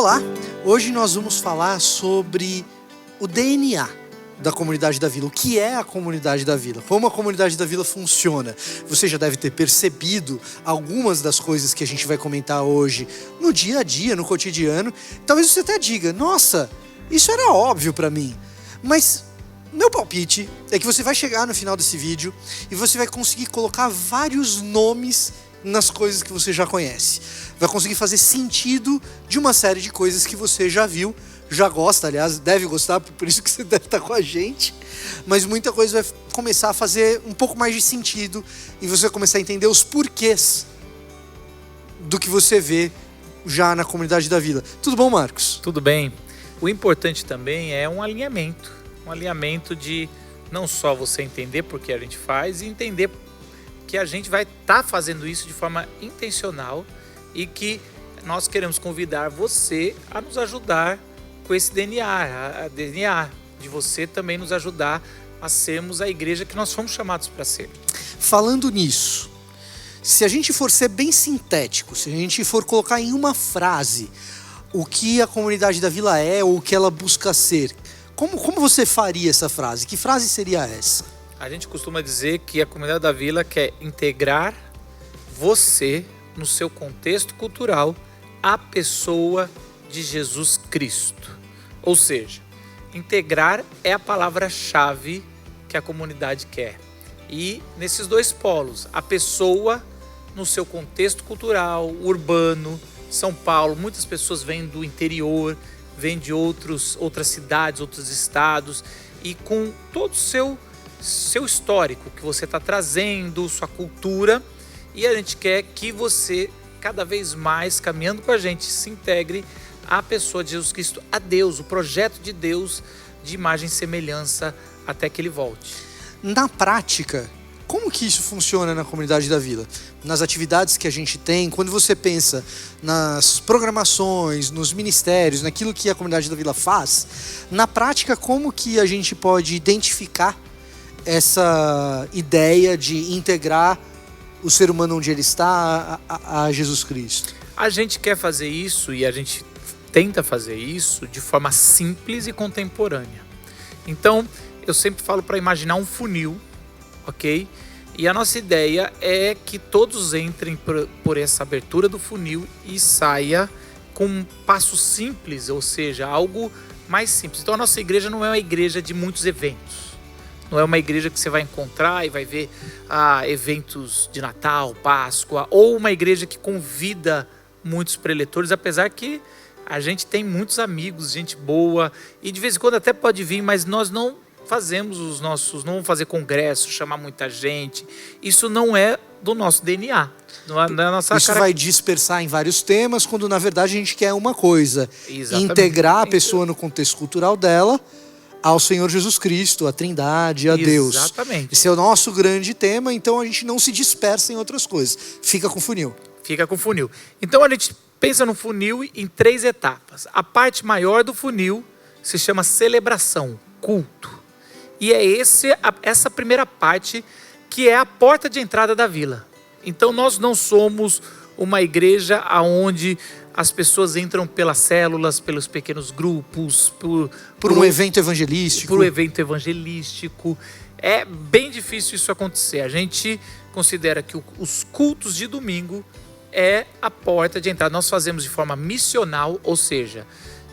Olá, hoje nós vamos falar sobre o DNA da Comunidade da Vila. O que é a Comunidade da Vila? Como a Comunidade da Vila funciona? Você já deve ter percebido algumas das coisas que a gente vai comentar hoje no dia a dia, no cotidiano. Talvez você até diga, nossa, isso era óbvio para mim. Mas meu palpite é que você vai chegar no final desse vídeo e você vai conseguir colocar vários nomes nas coisas que você já conhece. Vai conseguir fazer sentido de uma série de coisas que você já viu, já gosta, aliás, deve gostar, por isso que você deve estar com a gente. Mas muita coisa vai começar a fazer um pouco mais de sentido e você vai começar a entender os porquês do que você vê já na Comunidade da Vila. Tudo bom, Marcos? Tudo bem. O importante também é um alinhamento de não só você entender por que a gente faz e entender que a gente vai estar fazendo isso de forma intencional e que nós queremos convidar você a nos ajudar com esse DNA, a DNA de você também nos ajudar a sermos a igreja que nós fomos chamados para ser. Falando nisso, se a gente for ser bem sintético, se a gente for colocar em uma frase o que a Comunidade da Vila é ou o que ela busca ser, como você faria essa frase? Que frase seria essa? A gente costuma dizer que a Comunidade da Vila quer integrar você no seu contexto cultural à pessoa de Jesus Cristo. Ou seja, integrar é a palavra-chave que a comunidade quer. E nesses dois polos, a pessoa no seu contexto cultural, urbano, São Paulo, muitas pessoas vêm do interior, vêm de outras cidades, outros estados, e com todo o seu histórico que você está trazendo, sua cultura, e a gente quer que você, cada vez mais, caminhando com a gente, se integre à pessoa de Jesus Cristo, a Deus, o projeto de Deus de imagem e semelhança até que Ele volte. Na prática, como que isso funciona na Comunidade da Vila? Nas atividades que a gente tem, quando você pensa nas programações, nos ministérios, naquilo que a Comunidade da Vila faz, na prática, como que a gente pode identificar essa ideia de integrar o ser humano onde ele está a Jesus Cristo? A gente quer fazer isso e a gente tenta fazer isso de forma simples e contemporânea. Então, eu sempre falo para imaginar um funil, ok? E a nossa ideia é que todos entrem por essa abertura do funil e saia com um passo simples, ou seja, algo mais simples. Então, a nossa igreja não é uma igreja de muitos eventos. Não é uma igreja que você vai encontrar e vai ver eventos de Natal, Páscoa, ou uma igreja que convida muitos preletores, apesar que a gente tem muitos amigos, gente boa, e de vez em quando até pode vir, mas nós não fazemos não vamos fazer congresso, chamar muita gente. Isso não é do nosso DNA. Não é da nossa Isso vai dispersar em vários temas, quando na verdade a gente quer uma coisa. Exatamente. Integrar a pessoa no contexto cultural dela ao Senhor Jesus Cristo, à Trindade, a Deus. Exatamente. Esse é o nosso grande tema, então a gente não se dispersa em outras coisas. Fica com funil. Fica com funil. Então a gente pensa no funil em 3 etapas. A parte maior do funil se chama celebração, culto. E é essa primeira parte que é a porta de entrada da vila. Então nós não somos uma igreja onde as pessoas entram pelas células, pelos pequenos grupos, por um evento evangelístico. Por um evento evangelístico. É bem difícil isso acontecer. A gente considera que os cultos de domingo é a porta de entrada. Nós fazemos de forma missional, ou seja,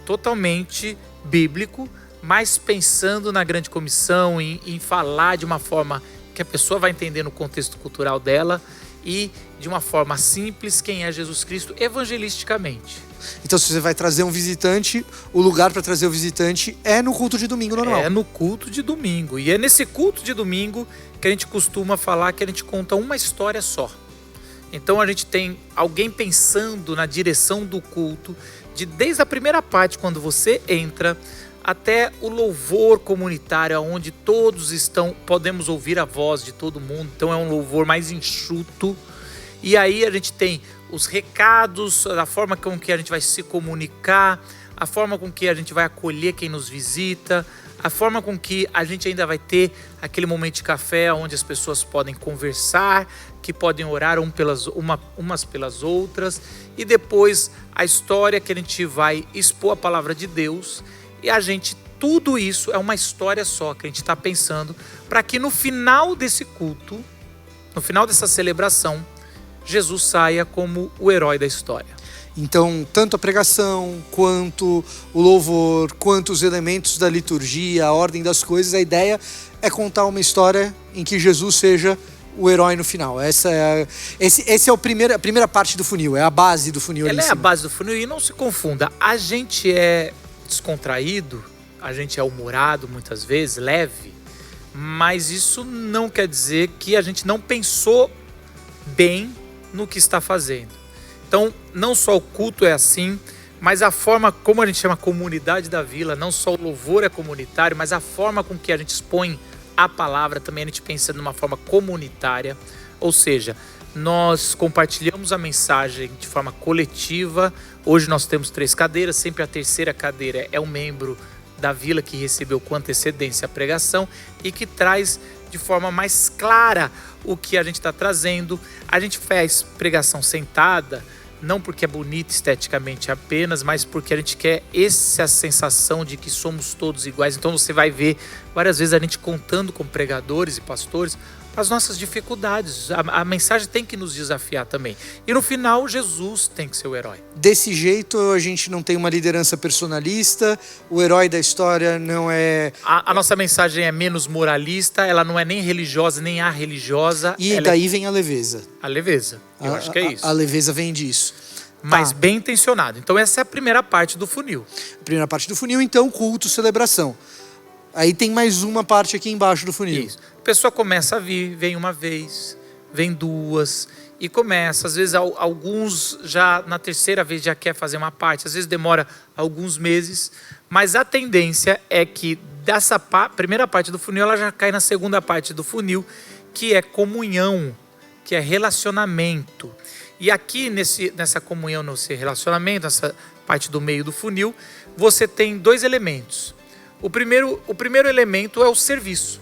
totalmente bíblico, mas pensando na grande comissão, em falar de uma forma que a pessoa vai entender no contexto cultural dela e de uma forma simples quem é Jesus Cristo evangelisticamente. Então, se você vai trazer um visitante, o lugar para trazer o visitante é no culto de domingo normal. É no culto de domingo. E é nesse culto de domingo que a gente costuma falar que a gente conta uma história só. Então a gente tem alguém pensando na direção do culto, desde a primeira parte, quando você entra, até o louvor comunitário, onde todos podemos ouvir a voz de todo mundo. Então é um louvor mais enxuto. E aí a gente tem os recados, a forma com que a gente vai se comunicar, a forma com que a gente vai acolher quem nos visita, a forma com que a gente ainda vai ter aquele momento de café onde as pessoas podem conversar, que podem orar umas pelas outras, e depois a história que a gente vai expor a palavra de Deus, e tudo isso é uma história só que a gente está pensando, para que no final desse culto, no final dessa celebração, Jesus saia como o herói da história. Então, tanto a pregação, quanto o louvor, quanto os elementos da liturgia, a ordem das coisas, a ideia é contar uma história em que Jesus seja o herói no final. Essa é a primeira parte do funil, é a base do funil. Ela é a base do funil, e não se confunda, a gente é descontraído, a gente é humorado muitas vezes, leve, mas isso não quer dizer que a gente não pensou bem no que está fazendo. Então, não só o culto é assim, mas a forma como a gente chama a comunidade da vila, não só o louvor é comunitário, mas a forma com que a gente expõe a palavra também a gente pensa numa forma comunitária, ou seja, nós compartilhamos a mensagem de forma coletiva. Hoje nós temos 3 cadeiras, sempre a terceira cadeira é um membro da vila que recebeu com antecedência a pregação e que traz de forma mais clara o que a gente está trazendo. A gente faz pregação sentada, não porque é bonita esteticamente apenas, mas porque a gente quer essa sensação de que somos todos iguais. Então você vai ver várias vezes a gente contando com pregadores e pastores as nossas dificuldades. A mensagem tem que nos desafiar também. E no final, Jesus tem que ser o herói. Desse jeito, a gente não tem uma liderança personalista, o herói da história não é... A nossa mensagem é menos moralista, ela não é nem religiosa, nem arreligiosa. E daí vem a leveza. A leveza, eu acho que é isso. A leveza vem disso. Mas bem intencionado. Então essa é a primeira parte do funil. A primeira parte do funil, então, culto, celebração. Aí tem mais uma parte aqui embaixo do funil. Isso. A pessoa começa a vir, vem uma vez, vem 2, e começa. Às vezes alguns já na terceira vez já quer fazer uma parte, às vezes demora alguns meses, mas a tendência é que dessa primeira parte do funil ela já cai na segunda parte do funil, que é comunhão, que é relacionamento. E aqui nessa comunhão, nesse relacionamento, nessa parte do meio do funil, você tem 2 elementos. O primeiro elemento é o serviço.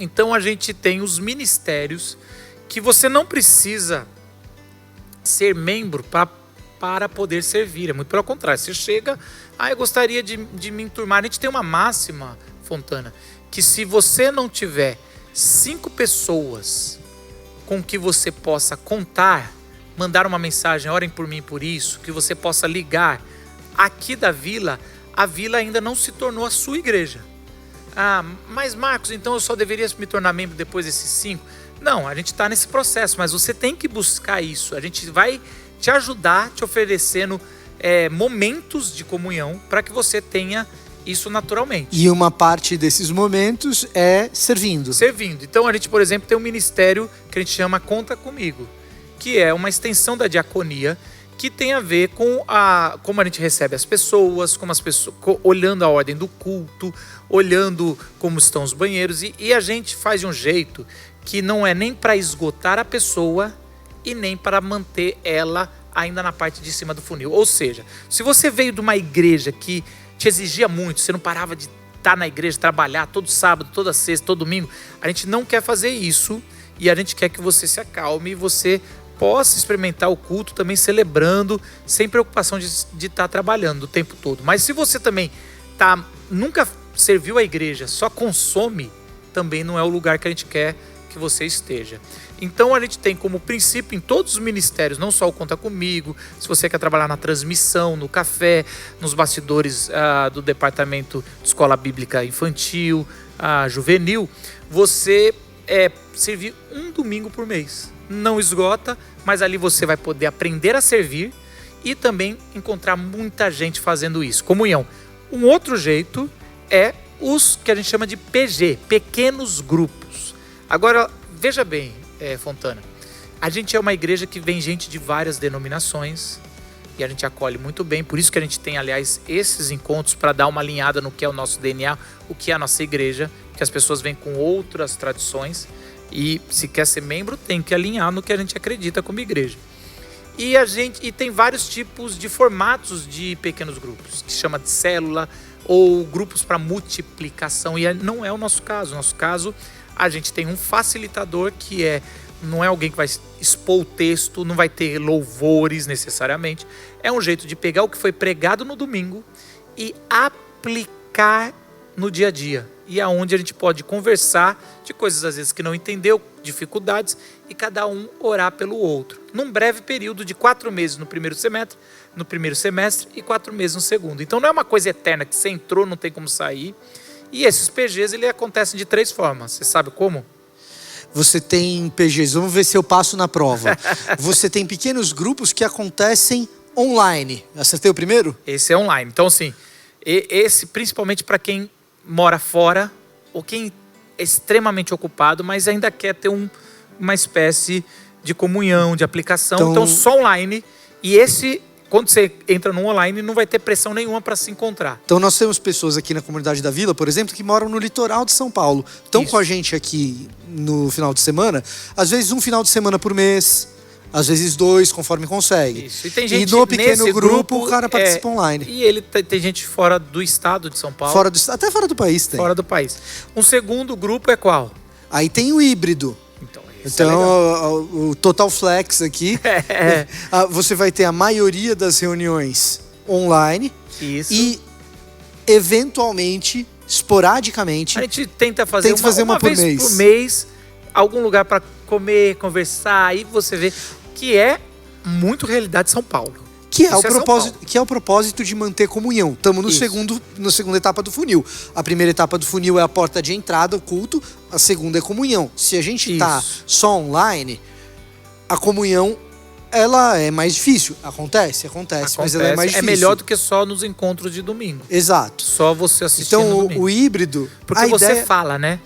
Então a gente tem os ministérios que você não precisa ser membro para poder servir. É muito pelo contrário. Você chega, eu gostaria de me enturmar. A gente tem uma máxima, Fontana, que se você não tiver 5 pessoas com que você possa contar, mandar uma mensagem, orem por mim por isso, que você possa ligar aqui da vila, a vila ainda não se tornou a sua igreja. Mas Marcos, então eu só deveria me tornar membro depois desses 5? Não, a gente está nesse processo, mas você tem que buscar isso. A gente vai te ajudar, te oferecendo momentos de comunhão para que você tenha isso naturalmente. E uma parte desses momentos é servindo. Servindo. Então a gente, por exemplo, tem um ministério que a gente chama Conta Comigo, que é uma extensão da diaconia, que tem a ver com como a gente recebe as pessoas, olhando a ordem do culto, olhando como estão os banheiros, e a gente faz de um jeito que não é nem para esgotar a pessoa e nem para manter ela ainda na parte de cima do funil. Ou seja, se você veio de uma igreja que te exigia muito, você não parava de estar na igreja, trabalhar todo sábado, toda sexta, todo domingo, a gente não quer fazer isso, e a gente quer que você se acalme e você possa experimentar o culto também celebrando, sem preocupação de estar trabalhando o tempo todo. Mas se você também nunca serviu a igreja, só consome, também não é o lugar que a gente quer que você esteja. Então a gente tem como princípio em todos os ministérios, não só o Conta Comigo, se você quer trabalhar na transmissão, no café, nos bastidores do departamento de escola bíblica infantil, juvenil, você servir um domingo por mês. Não esgota, mas ali você vai poder aprender a servir e também encontrar muita gente fazendo isso. Comunhão. Um outro jeito é os que a gente chama de PG, pequenos grupos. Agora, veja bem, Fontana, a gente é uma igreja que vem gente de várias denominações e a gente acolhe muito bem, por isso que a gente tem, aliás, esses encontros para dar uma alinhada no que é o nosso DNA, o que é a nossa igreja, que as pessoas vêm com outras tradições e se quer ser membro tem que alinhar no que a gente acredita como igreja. E tem vários tipos de formatos de pequenos grupos, que chama de célula ou grupos para multiplicação. E não é o nosso caso. No nosso caso, a gente tem um facilitador que não é alguém que vai expor o texto, não vai ter louvores necessariamente. É um jeito de pegar o que foi pregado no domingo e aplicar no dia a dia. E é onde a gente pode conversar de coisas às vezes que não entendeu, dificuldades, e cada um orar pelo outro. Num breve período de 4 meses no primeiro semestre e 4 meses no segundo. Então não é uma coisa eterna que você entrou, não tem como sair. E esses PGs, ele acontecem de 3 formas. Você sabe como? Você tem PGs, vamos ver se eu passo na prova. Você tem pequenos grupos que acontecem online. Acertei o primeiro? Esse é online. Então, assim, esse principalmente para quem mora fora ou quem é extremamente ocupado, mas ainda quer ter uma espécie de comunhão, de aplicação. Então, só online. E quando você entra no online, não vai ter pressão nenhuma para se encontrar. Então nós temos pessoas aqui na comunidade da Vila, por exemplo, que moram no litoral de São Paulo. Estão com a gente aqui no final de semana, às vezes um final de semana por mês, às vezes 2, conforme consegue. Isso. E tem gente no pequeno nesse grupo o cara participa online. E tem gente fora do estado de São Paulo. Até fora do país tem. Fora do país. Um segundo grupo é qual? Aí tem o híbrido. Então, o Total Flex aqui, você vai ter a maioria das reuniões online. Isso. E, eventualmente, esporadicamente, a gente tenta fazer uma por vez por mês, algum lugar para comer, conversar. Aí você vê que é muito realidade de São Paulo. Que é o propósito de manter comunhão. Estamos na segunda etapa do funil. A primeira etapa do funil é a porta de entrada, o culto. A segunda é comunhão. Se a gente está só online, a comunhão ela é mais difícil. Acontece, mas ela é mais difícil. É melhor do que só nos encontros de domingo. Exato. Só você assistindo no domingo. Então o híbrido... Porque você fala, né?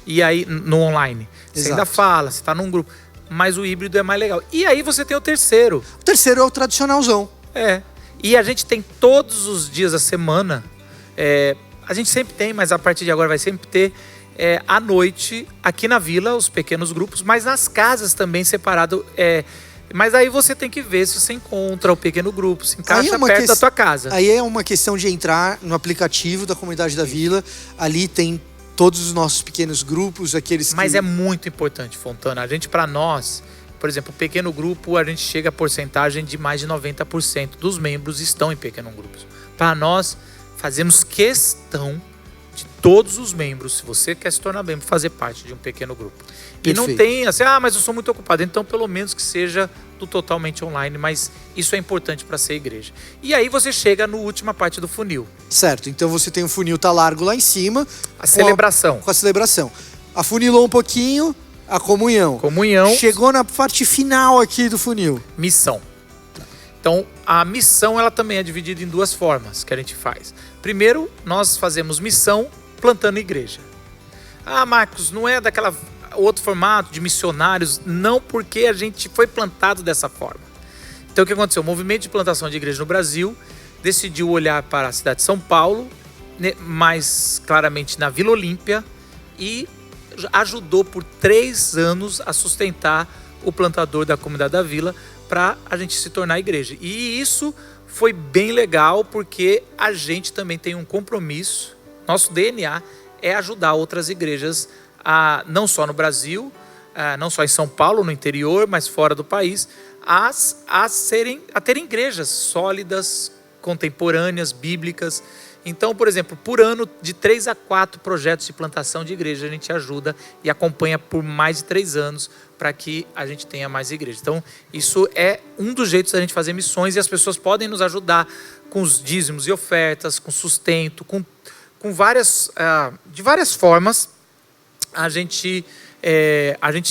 E aí, no online. Você ainda fala, você está num grupo. Mas o híbrido é mais legal. E aí você tem o terceiro. O terceiro é o tradicionalzão. E a gente tem todos os dias da semana. A gente sempre tem, mas a partir de agora vai sempre ter. À noite, aqui na vila, os pequenos grupos. Mas nas casas também separado. Mas aí você tem que ver se você encontra o pequeno grupo. Se encaixa perto da tua casa. Aí é uma questão de entrar no aplicativo da comunidade da vila. Ali tem todos os nossos pequenos grupos, Mas é muito importante, Fontana. A gente, para nós, por exemplo, o pequeno grupo, a gente chega a porcentagem de mais de 90% dos membros estão em pequenos grupos. Para nós, fazemos questão de todos os membros, se você quer se tornar membro, fazer parte de um pequeno grupo. E não tem assim, mas eu sou muito ocupado. Então, pelo menos que seja do totalmente online, mas isso é importante para ser igreja. E aí você chega na última parte do funil. Certo, então você tem o funil tá largo lá em cima. A celebração. Com a celebração. Afunilou um pouquinho, a comunhão. Chegou na parte final aqui do funil. Missão. Então, a missão ela também é dividida em 2 formas que a gente faz. Primeiro, nós fazemos missão plantando igreja. Marcos, não é daquela outro formato de missionários? Não, porque a gente foi plantado dessa forma. Então, o que aconteceu? O movimento de plantação de igreja no Brasil decidiu olhar para a cidade de São Paulo, mais claramente na Vila Olímpia, e ajudou por 3 anos a sustentar o plantador da comunidade da vila para a gente se tornar igreja. E isso foi bem legal porque a gente também tem um compromisso, nosso DNA é ajudar outras igrejas, não só no Brasil, não só em São Paulo, no interior, mas fora do país, a terem igrejas sólidas, contemporâneas, bíblicas. Então, por exemplo, por ano, de 3 a 4 projetos de plantação de igreja, a gente ajuda e acompanha por mais de 3 anos para que a gente tenha mais igrejas. Então, isso é um dos jeitos da gente fazer missões e as pessoas podem nos ajudar com os dízimos e ofertas, com sustento, com de várias formas. A gente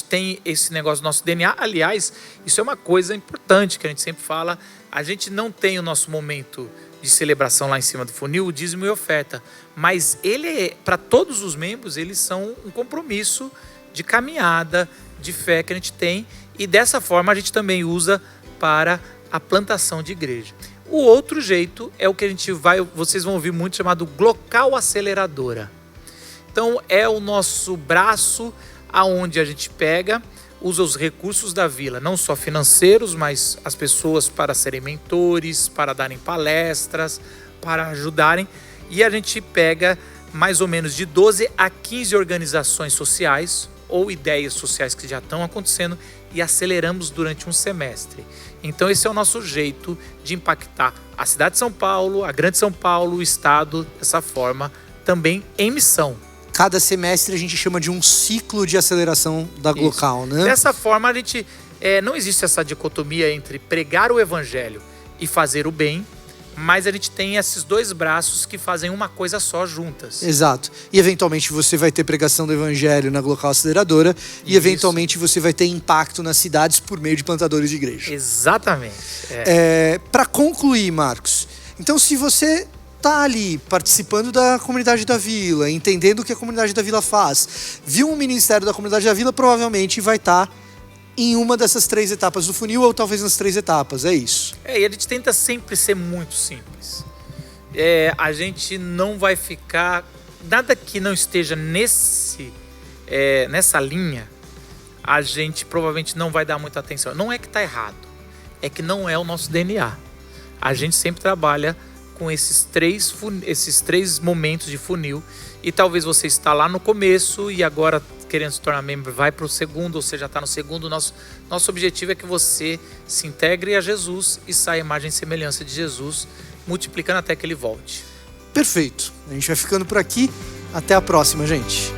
tem esse negócio do nosso DNA. Aliás, isso é uma coisa importante que a gente sempre fala. A gente não tem o nosso momento de celebração lá em cima do funil, o dízimo e oferta. Mas para todos os membros, eles são um compromisso de caminhada, de fé que a gente tem. E dessa forma a gente também usa para a plantação de igreja. O outro jeito é o que vocês vão ouvir muito, chamado Glocal Aceleradora. Então é o nosso braço aonde a gente pega usa os recursos da vila, não só financeiros, mas as pessoas para serem mentores, para darem palestras, para ajudarem. E a gente pega mais ou menos de 12 a 15 organizações sociais ou ideias sociais que já estão acontecendo e aceleramos durante um semestre. Então esse é o nosso jeito de impactar a cidade de São Paulo, a Grande São Paulo, o estado, dessa forma, também em missão. Cada semestre a gente chama de um ciclo de aceleração da Glocal, né? Dessa forma, a gente não existe essa dicotomia entre pregar o evangelho e fazer o bem, mas a gente tem esses dois braços que fazem uma coisa só juntas. Exato. E eventualmente você vai ter pregação do evangelho na Glocal Aceleradora e eventualmente você vai ter impacto nas cidades por meio de plantadores de igreja. Exatamente. Para concluir, Marcos, então se você tá ali participando da comunidade da vila, entendendo o que a comunidade da vila faz, viu um ministério da comunidade da vila, provavelmente vai estar em uma dessas 3 etapas do funil, ou talvez nas 3 etapas, é isso. E a gente tenta sempre ser muito simples. A gente não vai ficar... Nada que não esteja nessa linha, a gente provavelmente não vai dar muita atenção. Não é que está errado, é que não é o nosso DNA. A gente sempre trabalha com esses três momentos de funil, e talvez você está lá no começo e agora querendo se tornar membro vai para o segundo, ou você já está no segundo. Nosso objetivo é que você se integre a Jesus e saia a imagem e semelhança de Jesus, multiplicando até que ele volte. Perfeito. A gente vai ficando por aqui. Até a próxima, gente.